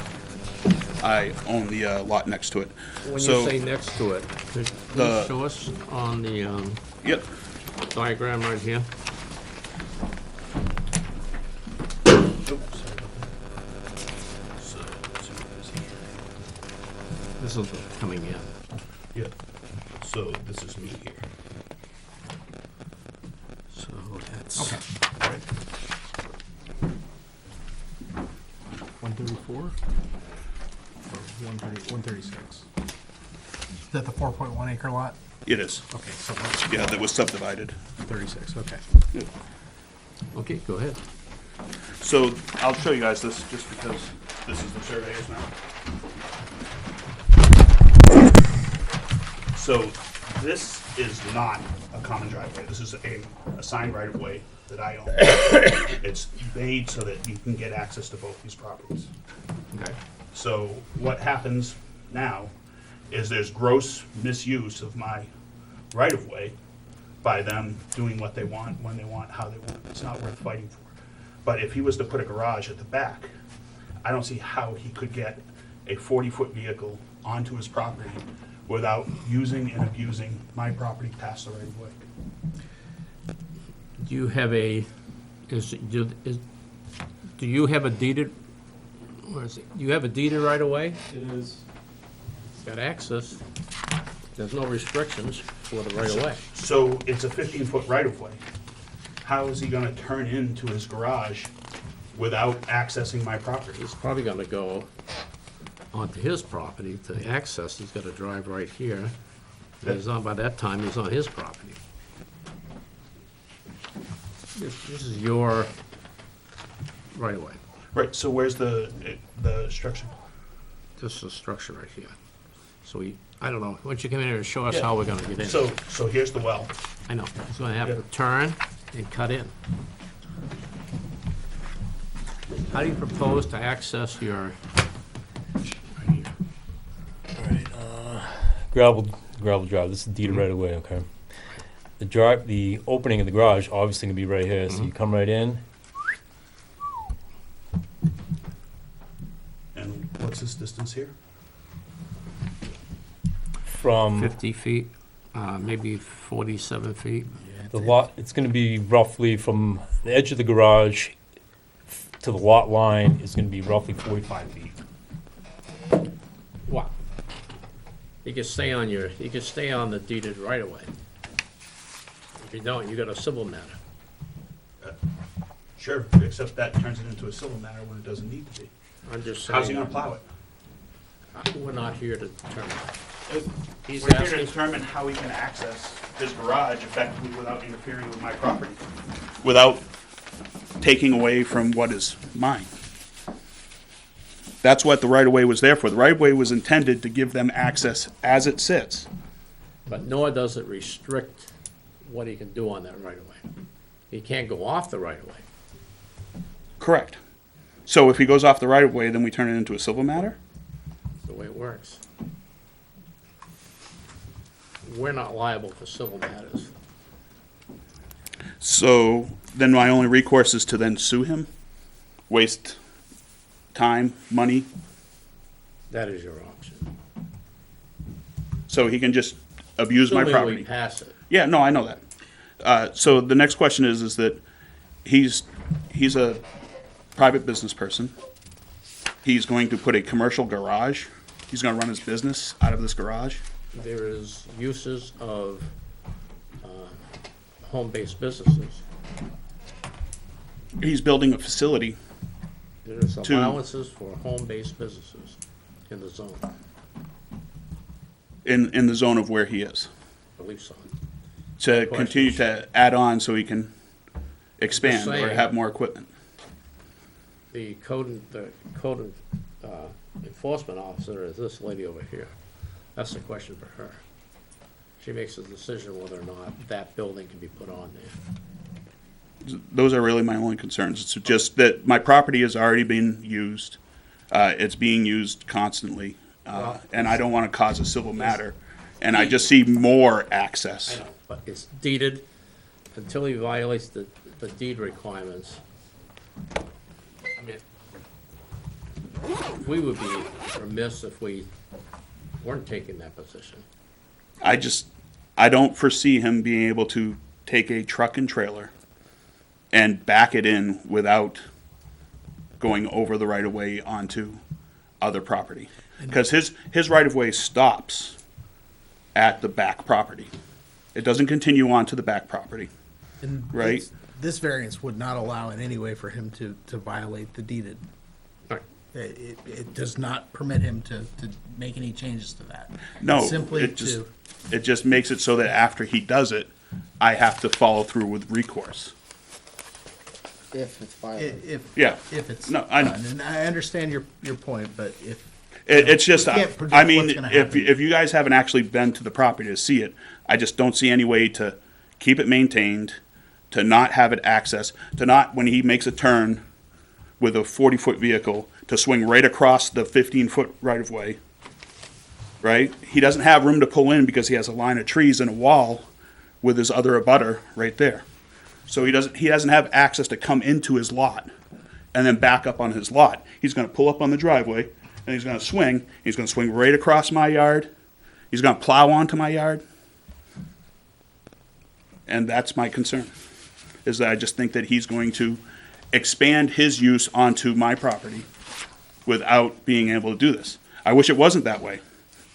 I own the lot next to it. When you So- say next to it, could you The- show us on the Yep. diagram right here? This is coming in. Yeah. So this is me here. So that's. Okay. 134? Or 136? Is that the 4.1 acre lot? It is. Okay, so that's Yeah, that was subdivided. 36, okay. Okay, go ahead. So I'll show you guys this just because this is the surveyor's map. So this is not a common driveway. This is a assigned right of way that I own. It's made so that you can get access to both these properties. Okay. So what happens now is there's gross misuse of my right of way by them doing what they want, when they want, how they want. It's not worth fighting for. But if he was to put a garage at the back, I don't see how he could get a 40-foot vehicle onto his property without using and abusing my property past the right of way. Do you have a, do you have a deeded, where is it? Do you have a deeded right away? It is. Got access. There's no restrictions for the right of way. So it's a 15-foot right of way. How is he gonna turn into his garage without accessing my property? He's probably gonna go onto his property to access. He's gotta drive right here. He's on, by that time, he's on his property. This is your right of way. Right, so where's the structure? This is a structure right here. So we, I don't know, why don't you come in here and show us how we're gonna get in? So here's the well. I know, he's gonna have to turn and cut in. How do you propose to access your, right here? Gravel drive, this is deeded right away, okay? The drive, the opening of the garage obviously gonna be right here, so you come right in. And what's this distance here? From 50 feet, maybe 47 feet? the lot, it's gonna be roughly from the edge of the garage to the lot line is gonna be roughly 45 feet. What? You can stay on your, you can stay on the deeded right of way. If you don't, you got a civil matter. Sure, except that turns it into a civil matter when it doesn't need to be. I'm just How's he saying, gonna plow it? we're not here to determine. He's We're here to asking, determine how he can access his garage effectively without interfering with my property, without taking away from what is mine. That's what the right-of-way was there for. The right-of-way was intended to give them access as it sits. but nor does it restrict what he can do on that right of way. He can't go off the right of way. Correct. So if he goes off the right-of-way, then we turn it into a civil matter? That's the way it works. We're not liable for civil matters. So then my only recourse is to then sue him? Waste time, money? That is your option. So he can just abuse my Assuming property? we pass it. Yeah, no, I know that. So the next question is that he's a private business person. He's going to put a commercial garage. He's gonna run his business out of this garage. There is uses of home-based businesses. He's building a facility. There's To- allowances for home-based businesses in the zone, In the zone of where he is, I believe so. to continue to add on so he can expand or saying. have more equipment. The code enforcement officer is this lady over here. That's the question for her. She makes a decision whether or not that building can be put on there. Those are really my only concerns. It's just that my property has already been used. It's being used constantly, and I don't want to cause a civil matter. And I just see more I access. know, but it's deeded until he violates the deed requirements. I mean, we would be remiss if we weren't taking that position. I don't foresee him being able to take a truck and trailer and back it in without going over the right-of-way onto other property. Because his right-of-way stops at the back property. It doesn't continue on to the back property. And Right. This variance would not allow in any way for him to violate the deeded. Right. It does not permit him to make any changes to that. No, Simply it just, to, it just makes it so that after he does it, I have to follow through with recourse. If it's violated. Yeah. if it's No, I know. done. And I understand your point, but if, It's just, We can't predict I mean, what's gonna if, happen. if you guys haven't actually been to the property to see it, I just don't see any way to keep it maintained, to not have it access, to not, when he makes a turn with a 40-foot vehicle, to swing right across the 15-foot right-of-way, right? He doesn't have room to pull in because he has a line of trees and a wall with his other abutter right there. So he doesn't have access to come into his lot and then back up on his lot. He's gonna pull up on the driveway, and he's gonna swing right across my yard, he's gonna plow onto my yard. And that's my concern, is that I just think that he's going to expand his use onto my property without being able to do this. I wish it wasn't that way,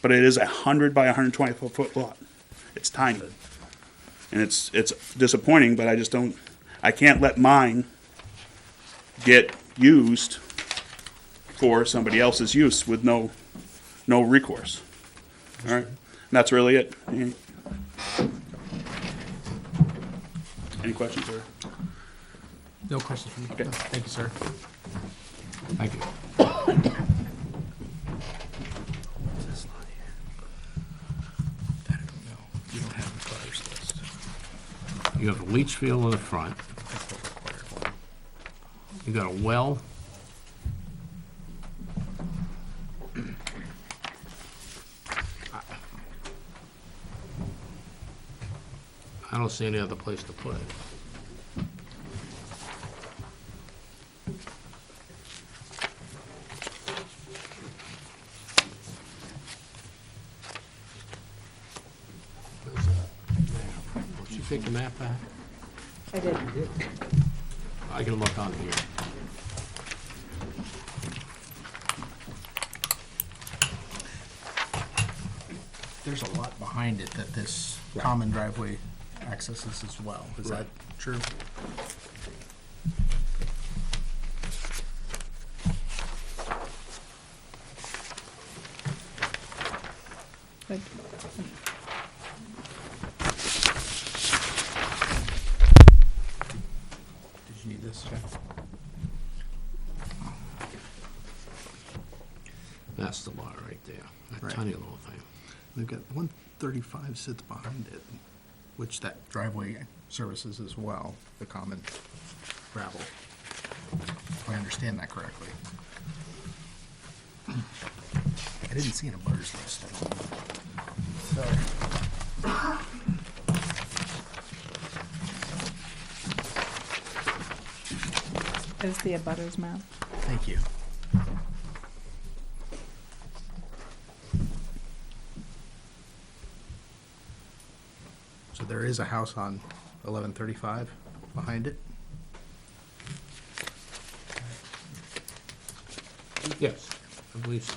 but it is 100 by 120-foot lot. It's tiny. And it's disappointing, but I can't let mine get used for somebody else's use with no recourse. All right? And that's really it. Any questions, or? no questions from me. Okay. No, thank you, sir. Thank you. I don't know. You don't have the butters list. You have a leach field in the front. That's what's required. You got a well. I don't see any other place to put it. Where's that map? Did you take the map back? I did. I can look on here. There's a lot behind it that this common driveway accesses as well. Is that true? Like, Did you need this? That's the lot right there, that Right. tiny little thing. We've got 135 sits behind it, which that driveway services as well, the common gravel. If I understand that correctly. I didn't see an abutters list. I don't know. Sorry. There's the abutters map. Thank you. So there is a house on 1135 behind it? Yes, I believe so.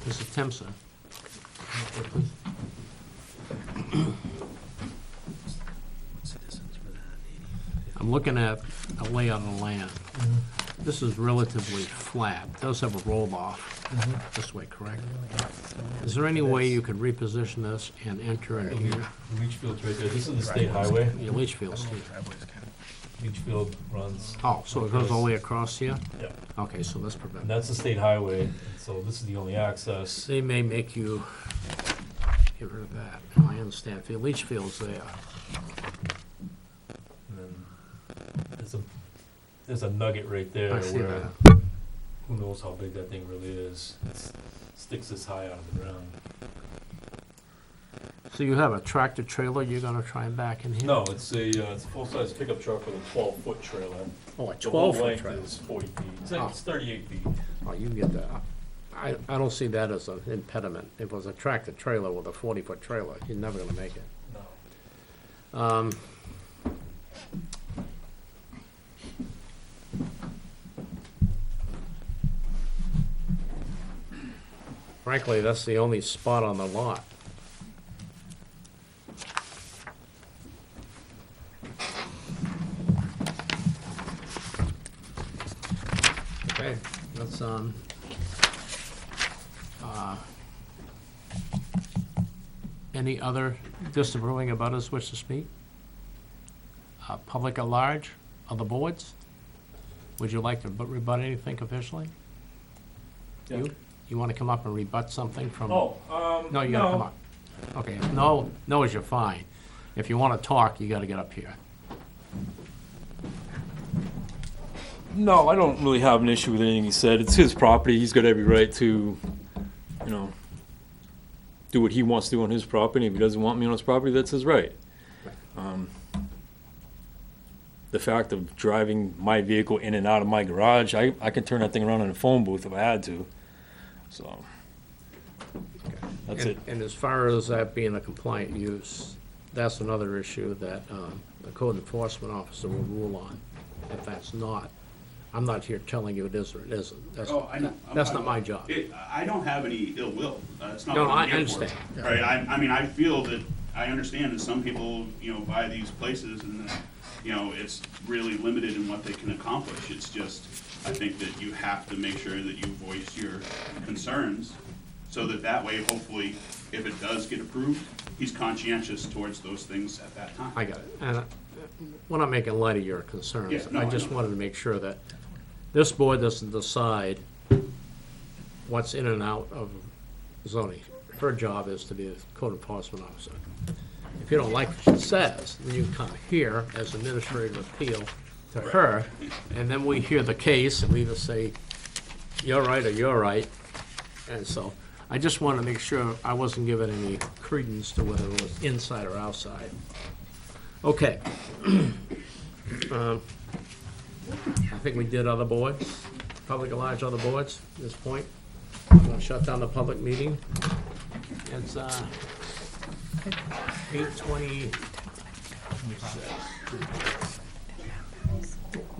This is Timpson. I'm looking at a layout of the land. This is relatively flat, does have a roll-off this way, correct? Is there any way you could reposition this and enter in here? Leach field's right there. This is the state highway. Your leach field's here. Leach field runs, Oh, so it goes all the way across here? yeah, Okay, so let's and prevent. that's the state highway, and so this is the only access. They may make you get rid of that. I understand. If your leach field's there, And then there's a nugget right there I see where that. who knows how big that thing really is. It sticks this high out of the ground. So you have a tractor trailer you're gonna try and back in here? No, it's a full-size pickup truck with a 12-foot trailer. Oh, a The whole 12-foot length trailer. is 40 feet. Oh. It's 38 feet. Oh, you can get that. I don't see that as an impediment. If it was a tractor trailer with a 40-foot trailer, you're never gonna make it. No. Frankly, that's the only spot on the lot. Okay, let's, any other disapproving abutters wish to speak? Public at large, other boards? Would you like to rebut anything officially? Yeah. You want to come up and rebut something from? Oh, No, you gotta come up. Okay, if no is you're fine. If you want to talk, you gotta get up here. No, I don't really have an issue with anything he said. It's his property. He's got every right to, you know, do what he wants to do on his property. If he doesn't want me on his property, that's his right. The fact of driving my vehicle in and out of my garage, I can turn that thing around in a phone booth if I had to. So, that's it. And as far as that being a compliant use, that's another issue that the code enforcement officer will rule on. If that's not, I'm not here telling you it is or it isn't. Oh, I know. That's not my job. I don't have any ill will. That's not No, what I'm I here for. understand. Right, I mean, I feel that, I understand that some people, you know, buy these places and, you know, it's really limited in what they can accomplish. It's just, I think that you have to make sure that you voice your concerns, so that way, hopefully, if it does get approved, he's conscientious towards those things at that time. I got it. And we're not making light of your concerns. Yeah, no, I I just know. wanted to make sure that this board doesn't decide what's in and out of zoning. Her job is to be the code enforcement officer. If you don't like what she says, then you can come here as administrative appeal to her, and then we hear the case, and we either say, you're right or you're right. And so, I just wanted to make sure I wasn't giving any credence to whether it was inside or outside. Okay. I think we did other boards, public at large, other boards at this point. I'm gonna shut down the public meeting. It's, 8:20.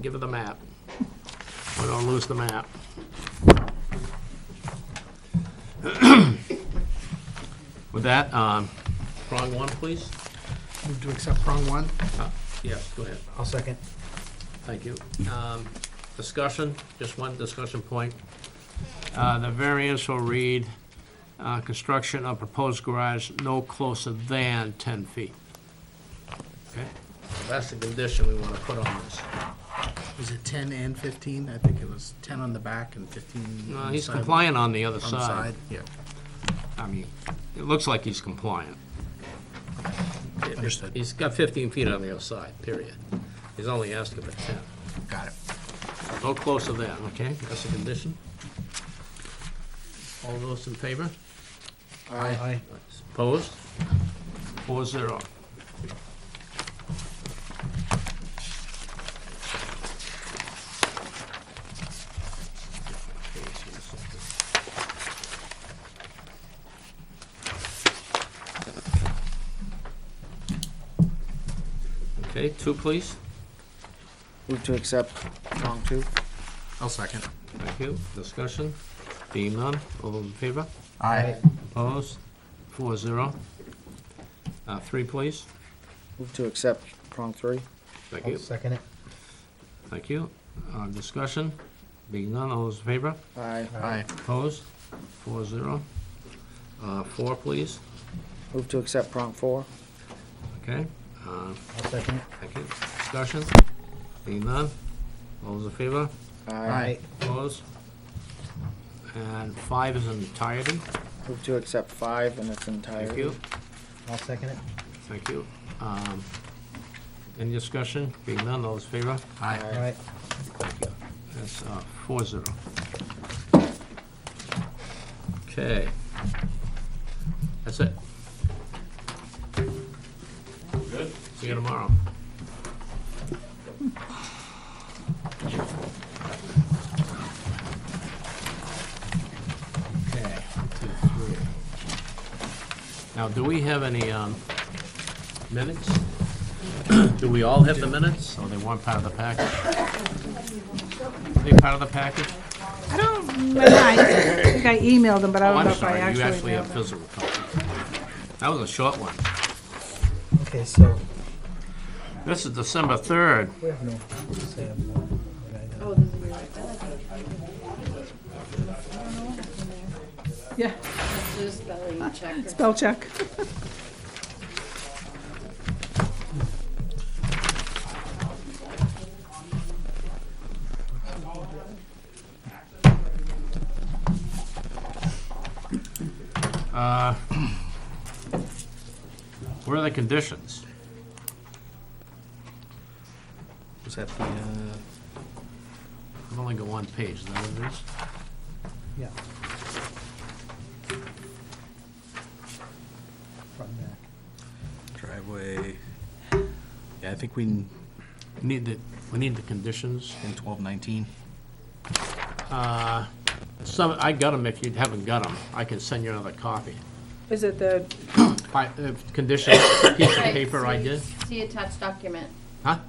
Give her the map. We don't lose the map. With that, prong one, please. Move to accept prong one. Yes, go ahead. I'll second. Thank you. Discussion, just one discussion point. The variance will read, construction of proposed garage no closer than 10 feet. Okay? That's the condition we want to put on this. Was it 10 and 15? I think it was 10 on the back and 15 No, on the he's side. compliant on the other On the side. side, yeah. I mean, it looks like he's compliant. Understood. He's got 15 feet on the other side, period. He's only asking for 10. Got it. No closer than, okay? That's a condition. All those in favor? Aye. Opposed? 4-0. Okay, 2, please. Move to accept prong two. I'll second. Thank you. Discussion? Being none, all those in favor? Aye. Opposed? 4-0. 3, please. Move to accept prong three. Thank I'll you. second it. Thank you. Discussion? Being none, all those in favor? Aye. Aye. Opposed? 4-0. 4, please. Move to accept prong four. Okay. I'll second it. Thank you. Discussion? Being none, all those in favor? Aye. Opposed? And 5 is in entirety. Move to accept five in its entirety. Thank you. I'll second it. Thank you. Any discussion? Being none, all those in favor? Aye. All right. That's 4-0. Okay. That's it. See you tomorrow. Okay, 1, 2, 3. Now, do we have any minutes? Do we all have the minutes, or they weren't part of the package? Are they part of the package? I don't remember, I think I emailed them, but I Oh, don't know I'm if I sorry, you actually actually have mailed them. physical copies. That was a short one. Okay, so This is December 3rd. we have no say on one. Oh, this is right. Yeah, Just spelling check. or- spell check. What are the conditions? Was that the, I've only got one page, is that what it is? Yeah. Front and back. driveway? Yeah, I think we, We need the conditions. in 1219. I got them if you haven't got them. I can send you another copy. Is it the, Conditions, piece of Right, paper I did. See attached document. Huh?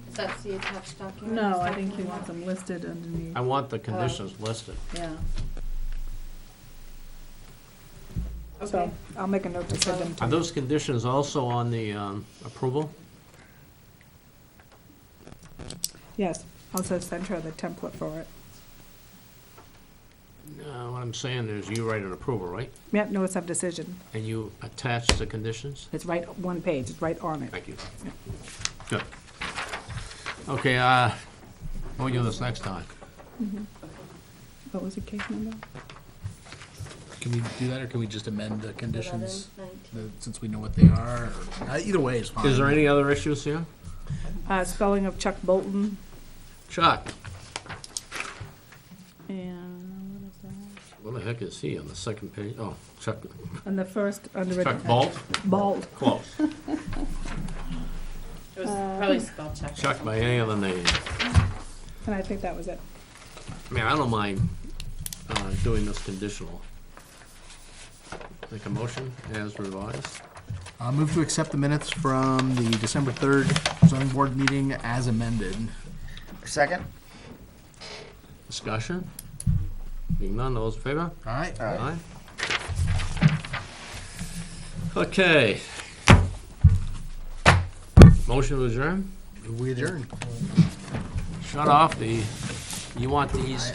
Is that see attached document? no, I think he wants them listed underneath, I want the conditions listed. yeah. Okay. So I'll make a note to send them to Are you. those conditions also on the approval? Yes, I'll just send her the template for it. What I'm saying is you write an approval, right? Yep, notice of decision. And you attach the conditions? It's right, one page, it's right on it. Thank you. Good. Okay, we'll do this next time. What was the case number? Can we do that, or can we just amend the conditions, 11, 19. since we know what they are? Either way is fine. Is there any other issues here? Spelling of Chuck Bolton, Chuck, and what is that? what the heck is he on the second page? Oh, Chuck, And the first, under. Chuck Bolt? Bald. Close. It was probably spell check. Chuck by any other name. And I think that was it. I mean, I don't mind doing this conditional. Make a motion as revised. Move to accept the minutes from the December 3rd zoning board meeting as amended. Second? Discussion? Being none, those in favor? All right. Aye. Okay. Motion to adjourn? We adjourn. Shut off the, you want these?